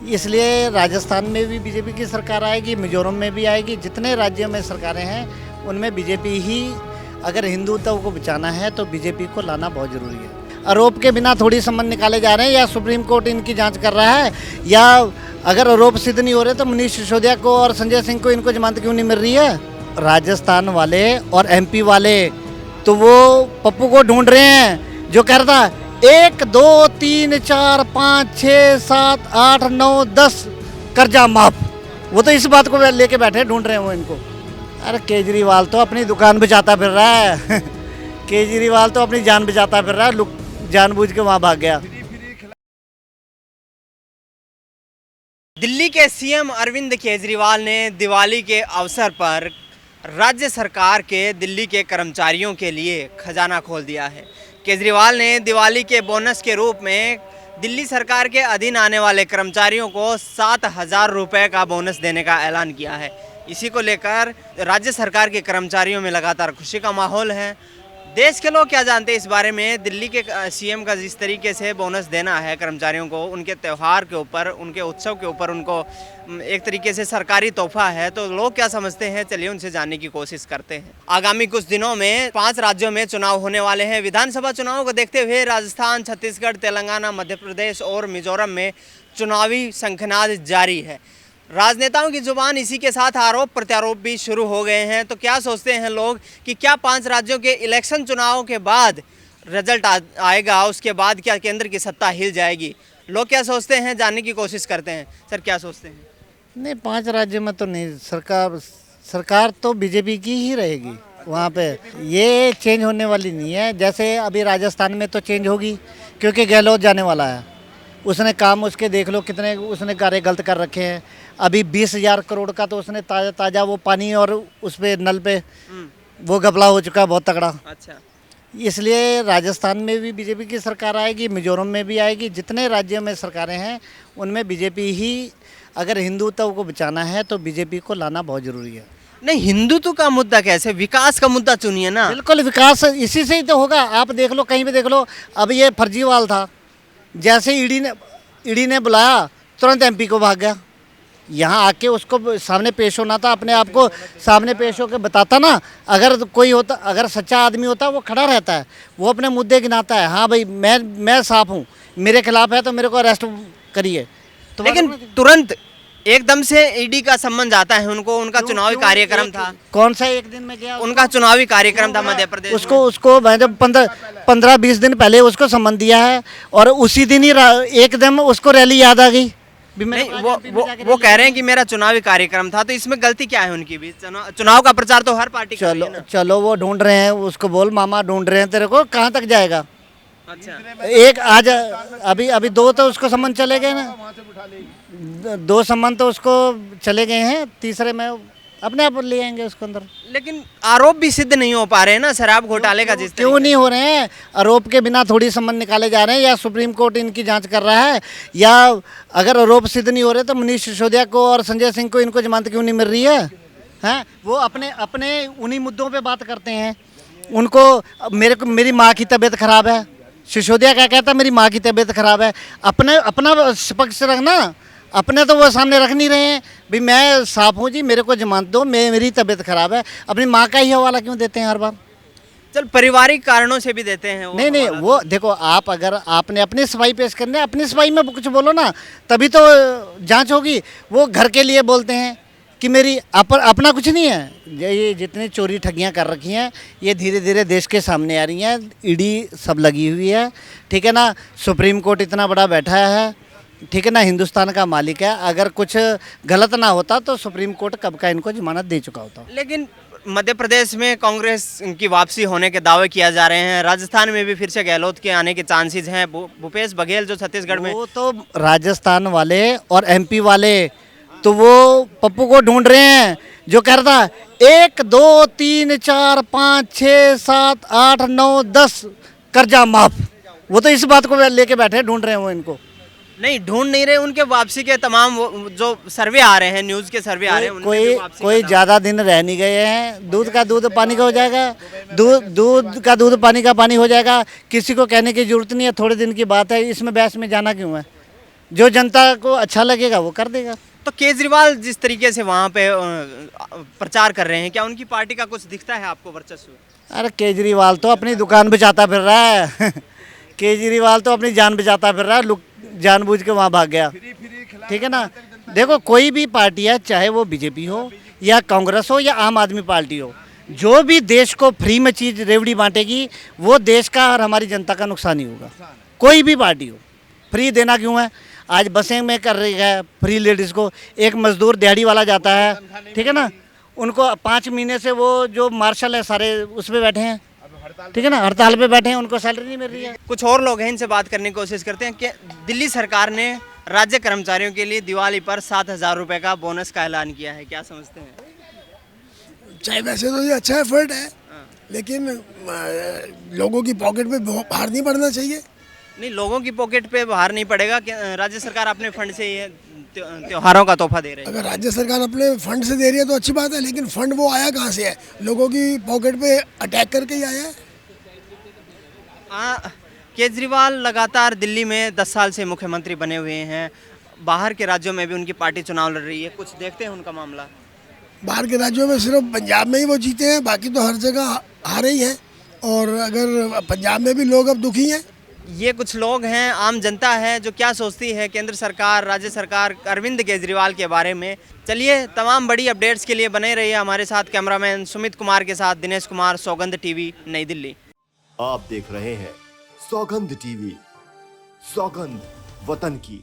इसलिए राजस्थान में भी बीजेपी की सरकार आएगी, मिजोरम में भी आएगी, जितने राज्यों में सरकारें हैं उनमें बीजेपी ही। अगर हिंदुत्व को बचाना है तो बीजेपी को लाना बहुत ज़रूरी है। आरोप के बिना थोड़ी संबंध निकाले जा रहे हैं, या सुप्रीम कोर्ट इनकी जांच कर रहा है, या अगर आरोप सिद्ध नहीं हो रहे तो मनीष सिसोदिया को और संजय सिंह को इनको जमानत क्यों नहीं मिल रही है। राजस्थान वाले और एमपी वाले तो वो पप्पू को ढूंढ रहे हैं जो कह रहा था 1 2 3 4 5 6 7 8 9 10 कर्जा माफ। वो तो इस बात को लेके बैठे ढूंढ रहे हैं वो इनको। अरे केजरीवाल तो अपनी दुकान बचाता फिर रहा है केजरीवाल तो अपनी जान बचाता फिर रहा है, जानबूझ के वहाँ भाग गया। दिल्ली के सीएम अरविंद केजरीवाल ने दिवाली के अवसर पर राज्य सरकार के दिल्ली के कर्मचारियों के लिए खजाना खोल दिया है। केजरीवाल ने दिवाली के बोनस के रूप में दिल्ली सरकार के अधीन आने वाले कर्मचारियों को 7,000 रुपये का बोनस देने का ऐलान किया है। इसी को लेकर राज्य सरकार के कर्मचारियों में लगातार खुशी का माहौल है। देश के लोग क्या जानते हैं इस बारे में। दिल्ली के सीएम का जिस तरीके से बोनस देना है कर्मचारियों को, उनके त्यौहार के ऊपर, उनके उत्सव के ऊपर उनको एक तरीके से सरकारी तोहफा है, तो लोग क्या समझते हैं, चलिए उनसे जानने की कोशिश करते हैं। आगामी कुछ दिनों में 5 राज्यों में चुनाव होने वाले हैं। विधानसभा चुनाव को देखते हुए राजस्थान, छत्तीसगढ़, तेलंगाना, मध्य प्रदेश और मिजोरम में चुनावी शंखनाद जारी है। राजनेताओं की जुबान इसी के साथ आरोप प्रत्यारोप भी शुरू हो गए हैं। तो क्या सोचते हैं लोग कि क्या 5 राज्यों के इलेक्शन चुनाव के बाद रिजल्ट आएगा, उसके बाद क्या केंद्र की सत्ता हिल जाएगी? लोग क्या सोचते हैं, जानने की कोशिश करते हैं। सर क्या सोचते हैं? नहीं, 5 राज्यों में तो नहीं, सरकार तो बीजेपी की ही रहेगी वहाँ पे। ये चेंज होने वाली नहीं है। जैसे अभी राजस्थान में तो चेंज होगी क्योंकि गहलोत जाने वाला है। उसने काम, उसके देख लो कितने उसने कार्य गलत कर रखे हैं। अभी 20,000 करोड़ का तो उसने ताज़ा वो पानी और उस पे नल पे वो घपला हो चुका है बहुत तगड़ा। अच्छा, इसलिए राजस्थान में भी बीजेपी की सरकार आएगी, मिजोरम में भी आएगी, जितने राज्यों में सरकारें हैं उनमें बीजेपी ही। अगर हिंदुत्व को बचाना है तो बीजेपी को लाना बहुत ज़रूरी है। नहीं, हिंदुत्व का मुद्दा कैसे, विकास का मुद्दा चुनिए ना। बिल्कुल, विकास इसी से ही तो होगा। आप देख लो, कहीं भी देख लो। अब ये फर्जीवाल था, जैसे ईडी ने बुलाया तुरंत एमपी को भाग गया। यहाँ आके उसको सामने पेश होना था, अपने आप को सामने पेश होकर बताता ना। अगर कोई होता, अगर सच्चा आदमी होता वो खड़ा रहता है, वो अपने मुद्दे गिनाता है। हाँ भाई, मैं साफ हूँ, मेरे खिलाफ है तो मेरे को अरेस्ट करिए। तो लेकिन तुरंत एकदम से ईडी का सम्मन आता है उनको। उनका चुनावी कार्यक्रम था। कौन सा एक दिन में गया? उनका चुनावी कार्यक्रम था मध्य प्रदेश। उसको मैं जब 15-20 दिन पहले उसको सम्मन दिया है और उसी दिन ही एकदम उसको रैली याद आ गई। नहीं, वो कह रहे हैं कि मेरा चुनावी कार्यक्रम था, तो इसमें गलती क्या है उनकी भी? चुनाव का प्रचार तो हर पार्टी का है ना। चलो वो ढूंढ रहे हैं, उसको बोल मामा ढूंढ रहे हैं तेरे को, कहाँ तक जाएगा। अच्छा, एक आज अभी 2 तो उसको सम्मन चले गए ना, 2 सम्मन तो उसको चले गए हैं, तीसरे में अपने आप ले आएंगे उसको अंदर। लेकिन आरोप भी सिद्ध नहीं हो पा रहे हैं ना शराब घोटाले का। जिस क्यों नहीं हो रहे हैं? आरोप के बिना थोड़ी संबंध निकाले जा रहे हैं, या सुप्रीम कोर्ट इनकी जांच कर रहा है, या अगर आरोप सिद्ध नहीं हो रहे तो मनीष सिसोदिया को और संजय सिंह को इनको जमानत क्यों नहीं मिल रही है? हैं, वो अपने उन्हीं मुद्दों पे बात करते हैं। उनको मेरी माँ की तबीयत खराब है, सिसोदिया क्या कहता है, मेरी माँ की तबीयत खराब है। अपना पक्ष रखना, अपने तो वो सामने रख नहीं रहे हैं। भाई मैं साफ हूँ जी, मेरे को जमानत दो, मेरी तबीयत खराब है। अपनी माँ का ही हवाला क्यों देते हैं हर बार? चल, पारिवारिक कारणों से भी देते हैं वो। नहीं, वो देखो, आप अगर आपने अपनी सफाई पेश करनी है, अपनी सफाई में कुछ बोलो ना, तभी तो जांच होगी। वो घर के लिए बोलते हैं कि मेरी अपना कुछ नहीं है। ये जितनी चोरी ठगियाँ कर रखी हैं ये धीरे धीरे देश के सामने आ रही हैं। ईडी सब लगी हुई है, ठीक है ना। सुप्रीम कोर्ट इतना बड़ा बैठा है, ठीक है ना, हिंदुस्तान का मालिक है। अगर कुछ गलत ना होता तो सुप्रीम कोर्ट कब का इनको जमानत दे चुका होता। लेकिन मध्य प्रदेश में कांग्रेस की वापसी होने के दावे किया जा रहे हैं। राजस्थान में भी फिर से गहलोत के आने के चांसेस हैं। भूपेश बघेल जो छत्तीसगढ़ में, वो तो राजस्थान वाले और एमपी वाले तो वो पप्पू को ढूंढ रहे हैं जो कह रहा था 1 2 3 4 5 6 7 8 9 10 कर्जा माफ। वो तो इस बात को लेके बैठे ढूंढ रहे हैं वो इनको। नहीं, ढूंढ नहीं रहे। उनके वापसी के तमाम जो सर्वे आ रहे हैं, न्यूज़ के सर्वे आ रहे हैं, उनमें भी वापसी कोई ज़्यादा दिन रह नहीं गए हैं। दूध का दूध पानी का हो जाएगा, दूध का दूध पानी का पानी हो जाएगा। किसी को कहने की जरूरत नहीं है, थोड़े दिन की बात है। इसमें बहस में जाना क्यों है? जो जनता को अच्छा लगेगा वो कर देगा। तो केजरीवाल जिस तरीके से वहाँ पे प्रचार कर रहे हैं, क्या उनकी पार्टी का कुछ दिखता है आपको वर्चस्व? अरे केजरीवाल तो अपनी दुकान बचाता फिर रहा है केजरीवाल तो अपनी जान बचाता फिर रहा है, जानबूझ के वहाँ भाग गया। ठीक है ना, देखो कोई भी पार्टी है, चाहे वो बीजेपी हो या कांग्रेस हो या आम आदमी पार्टी हो, जो भी देश को फ्री में चीज़ रेवड़ी बांटेगी वो देश का और हमारी जनता का नुकसान ही होगा। कोई भी पार्टी हो, फ्री देना क्यों है? आज बसें में कर रही है फ्री लेडीज़ को, एक मजदूर दिहाड़ी वाला जाता है, ठीक है ना, उनको 5 महीने से वो जो मार्शल है सारे उस पर बैठे हैं, ठीक है ना, हड़ताल पे बैठे हैं, उनको सैलरी नहीं मिल रही है। कुछ और लोग हैं, इनसे बात करने की कोशिश करते हैं कि दिल्ली सरकार ने राज्य कर्मचारियों के लिए दिवाली पर 7,000 रुपए का बोनस का ऐलान किया है, क्या समझते हैं? चाहे वैसे तो ये अच्छा एफर्ट है, लेकिन लोगों की पॉकेट पे भार नहीं पड़ना चाहिए। नहीं, लोगों की पॉकेट पे भार नहीं पड़ेगा कि राज्य सरकार अपने फंड से ये त्योहारों का तोहफा दे रही है। अगर राज्य सरकार अपने फंड से दे रही है तो अच्छी बात है, लेकिन फंड वो आया कहाँ से है? लोगों की पॉकेट पे अटैक करके ही आया है। केजरीवाल लगातार दिल्ली में 10 साल से मुख्यमंत्री बने हुए हैं, बाहर के राज्यों में भी उनकी पार्टी चुनाव लड़ रही है, कुछ देखते हैं उनका मामला? बाहर के राज्यों में सिर्फ पंजाब में ही वो जीते हैं, बाकी तो हर जगह हारे ही हैं। और अगर पंजाब में भी लोग अब दुखी हैं। ये कुछ लोग हैं, आम जनता है जो क्या सोचती है केंद्र सरकार, राज्य सरकार, अरविंद केजरीवाल के बारे में। चलिए, तमाम बड़ी अपडेट्स के लिए बने रहिए हमारे साथ। कैमरामैन सुमित कुमार के साथ दिनेश कुमार, सौगंध टीवी, नई दिल्ली। आप देख रहे हैं सौगंध टीवी, सौगंध वतन की।